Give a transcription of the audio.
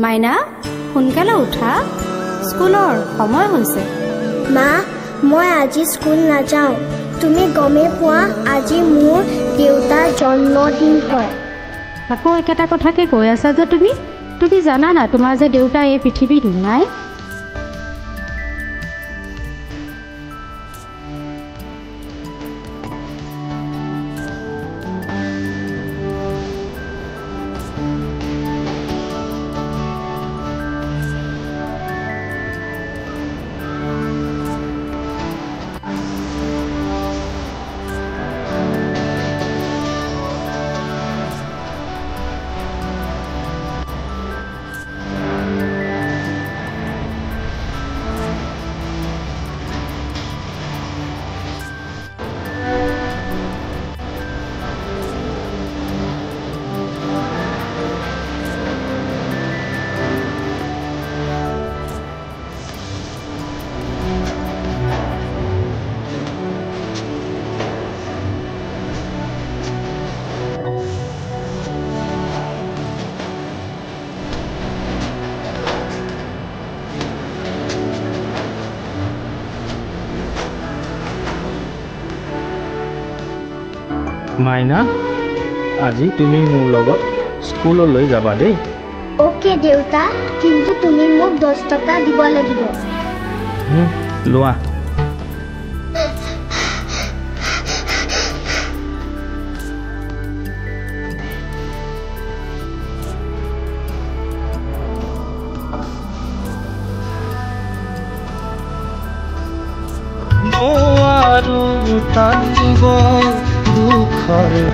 মাইনা সোনকালে উঠা স্কুলৰ সময় হৈছে মা মই আজি স্কুল নাযাওঁ তুমি গমেই পোৱা আজি মোৰ দেউতাৰ জন্মদিন হয় আকৌ একেটা কথাকে কৈ আছা যে তুমি জানা না তোমাৰ যে দেউতা এই পৃথিৱীত নাই মাইনা আজি তুমি মোৰ লগত স্কুললৈ যাবা দেই অ'কে দেউতা কিন্তু তুমি মোক 10 টকা দিব লাগিব লোৱা আৰু টানিব দুখৰে